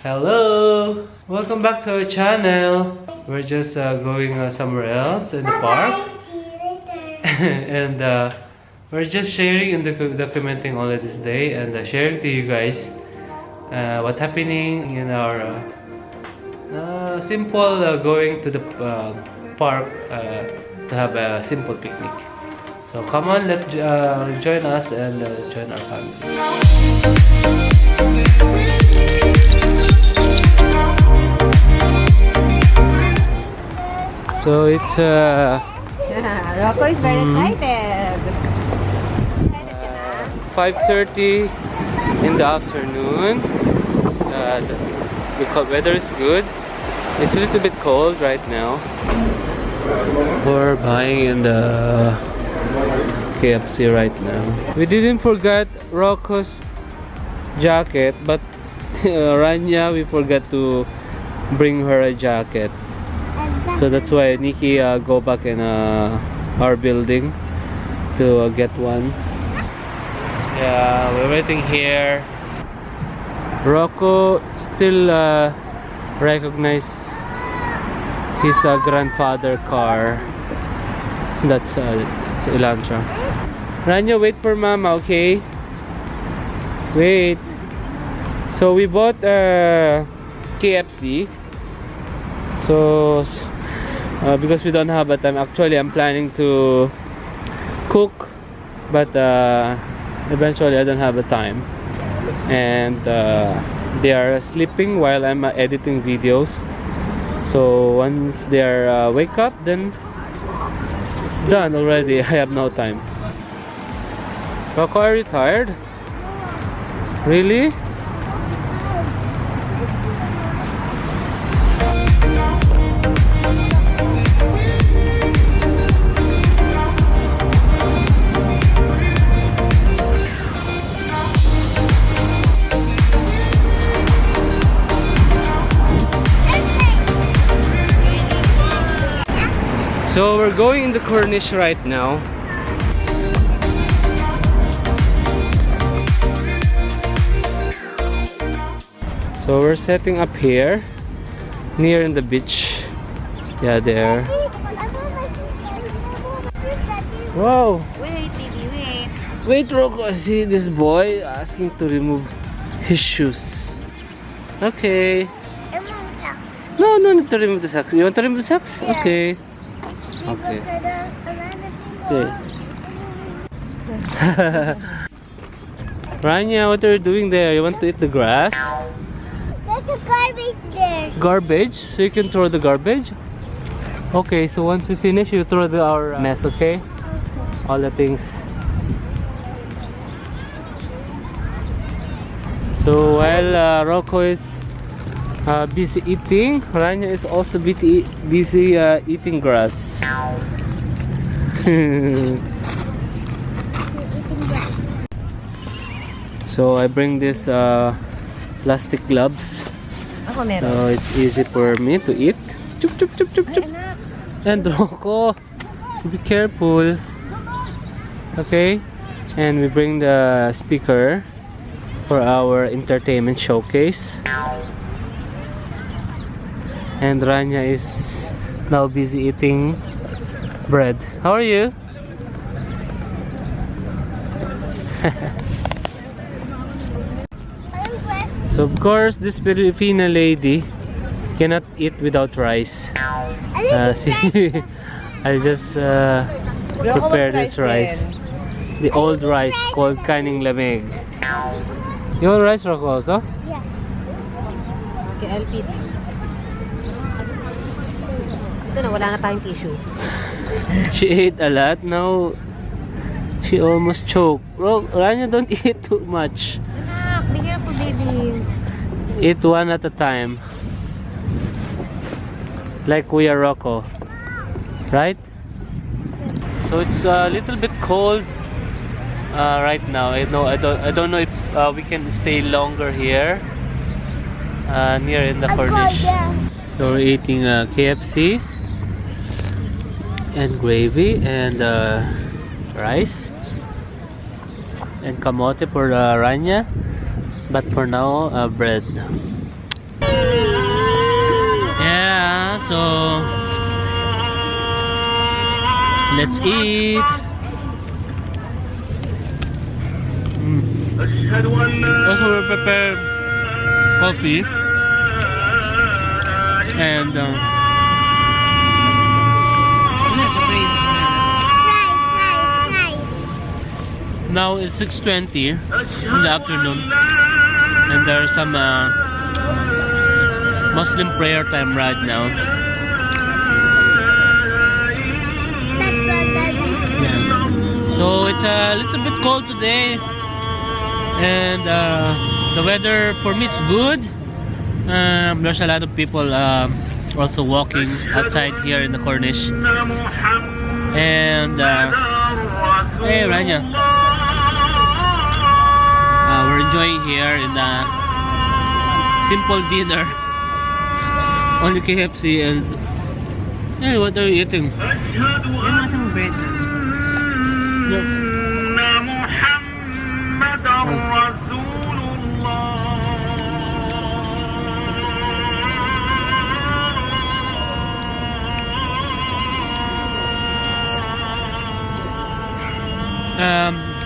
Hello! Welcome back to our channel. We're just going somewhere else in the park. See you later. And we're just sharing and documenting all of this day and sharing to you guys what's happening in our simple going to the park to have a simple picnic. So come on, let's join us and join our family. So it's Rocco is very excited. 5:30 in the afternoon. The weather is good. It's a little bit cold right now. We're buying in the KFC right now. We didn't forget Rocco's jacket, but Rania, we forgot to bring her a jacket. So that's why Nikki go back in our building to get one. Yeah, we're waiting here. Rocco still recognize his grandfather car. That's Elantra. Rania, wait for Mama, okay? Wait. So we bought KFC. So because we don't have a time, actually I'm planning to cook, but eventually I don't have a time, and they are sleeping while I'm editing videos. So once they are wake up, then it's done already. I have no time. Rocco, are you tired? Really? So we're going in the Corniche right now. So we're setting up here, near in the beach. Yeah, there. Wow! Wait, baby, wait. Wait, Rocco, I see this boy asking to remove his shoes. Okay. No, no need to remove the socks. You want to remove the socks? Yeah. Okay. Okay. Okay. Rania, what are you doing there? You want to eat the grass? There's a garbage there. Garbage? So you can throw the garbage? Okay, so once we finish, you throw our mess, okay? All the things. So while Rocco is busy eating, Rania is also busy eating grass. So I bring this plastic gloves, Ako meron. so it's easy for me to eat. Chup, chup, chup, chup, chup. And Rocco, be careful. Okay, and we bring the speaker for our entertainment showcase. And Rania is now busy eating bread. How are you? So of course this Filipina lady cannot eat without rice. See, I just prepare this rice. The old rice called kaning lamig. You want rice, Rocco, also? Yes. Okay, I'll feed you. Ito na, wala na tayong tissue. She ate a lot. Now she almost choked. Rania, don't eat too much. Anak, be careful, baby. Eat one at a time. Like we are Rocco. Right? So it's a little bit cold right now. I don't know if we can stay longer here near in the Corniche. So we're eating KFC and gravy and rice and kamote for Rania, but for now bread. na, so let's eat. Also, we prepared coffee and now it's 6:20 in the afternoon, and there's some Muslim prayer time right now. Yeah. So it's a little bit cold today, and the weather for me is good. There's a lot of people also walking outside here in the Corniche, and hey Rania, we're enjoying here in the simple dinner, only KFC. And hey, what are you eating? Bread.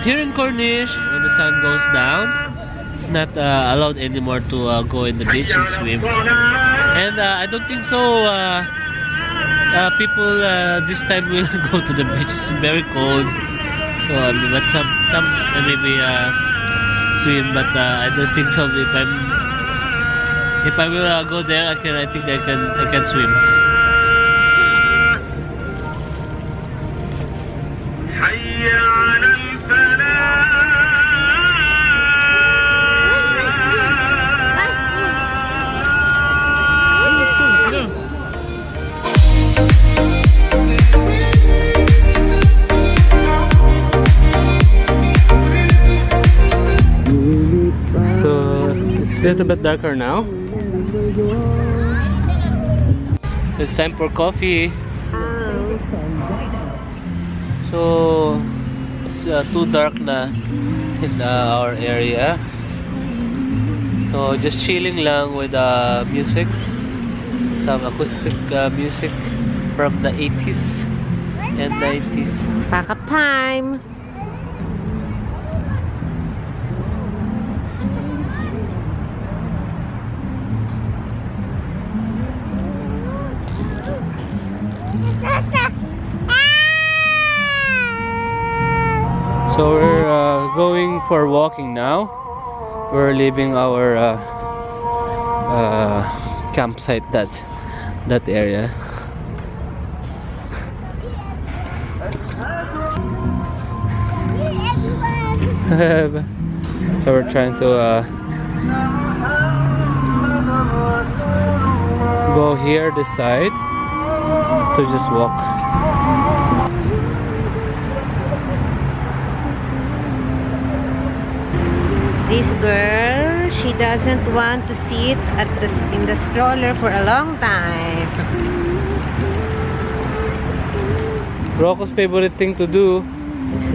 Here in Corniche, when the sun goes down, it's not allowed anymore to go in the beach and swim. And I don't think so people this time will go to the beach. It's very cold. So but some maybe swim, but I don't think so. If I will go there, I think I can swim. It's a little bit darker now, so it's time for coffee. So it's too dark na in our area, so just chilling lang with music, some acoustic music from the 80s and 90s. Pack up time. So we're going for walking now. We're leaving our campsite, that area. So we're trying to go here this side to just walk. This girl, she doesn't want to sit in the stroller for a long time. Rocco's favorite thing to do,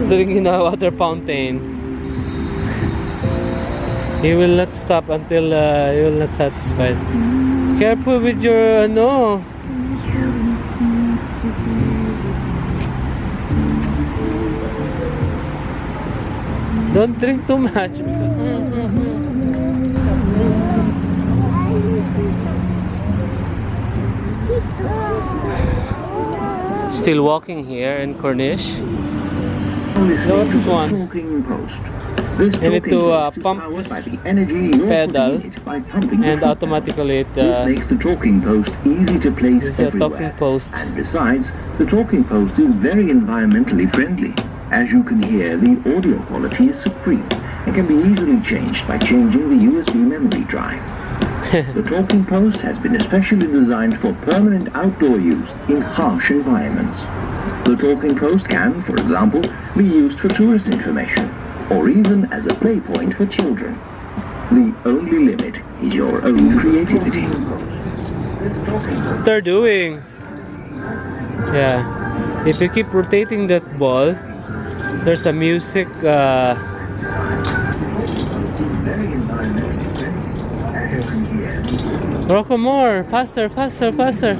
drinking a water fountain. He will not stop until he will not satisfied. Careful with your no. Don't drink too much. Still walking here in Corniche. So this one, you need to pump this pedal and automatically it makes the talking post easy to place is a everywhere. talking post. And besides, the talking post is very environmentally friendly. As you can hear, the audio quality is supreme and can be easily changed by changing the USB memory drive. The talking post has been especially designed for permanent outdoor use in harsh environments. The talking post can, for example, be used for tourist information or even as a play point for children. The only limit is your own creativity. What they're doing? Yeah, if you keep rotating that ball, there's a music As you can hear, Rocco, more! Faster, faster, faster!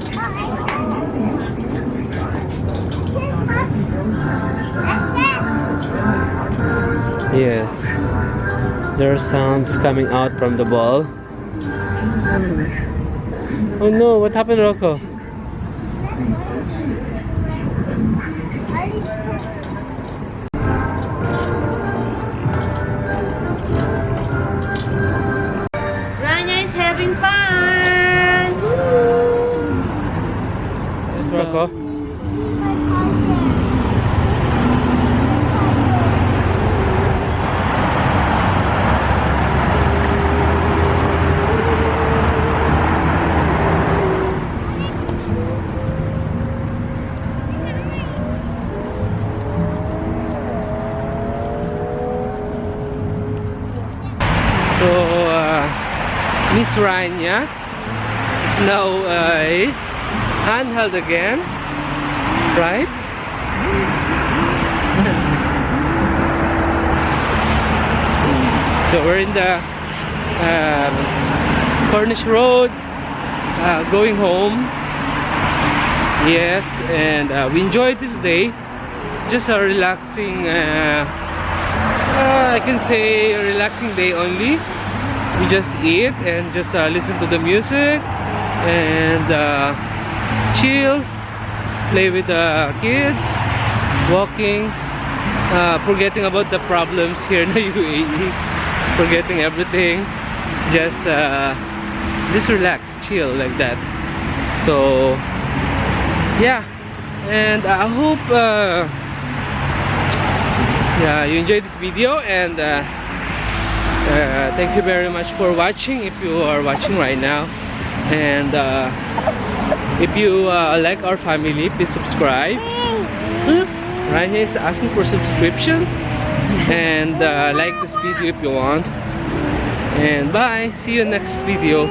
Yes. There are sounds coming out from the ball. Oh no, what happened, Rocco? Rania is having fun! This is Rocco. So, Miss Rania is now handheld again, right? So we're in the Corniche Road, going home. Yes, and we enjoyed this day. It's just a relaxing, I can say a relaxing day only. We just eat and just listen to the music and chill, play with the kids, walking, forgetting about the problems here in the UAE, forgetting everything, just relax, chill like that. So yeah, and I hope yeah, you enjoyed this video, and thank you very much for watching if you are watching right now. And if you like our family, please subscribe. Rania is asking for subscription, and like this video if you want. And bye, see you next video.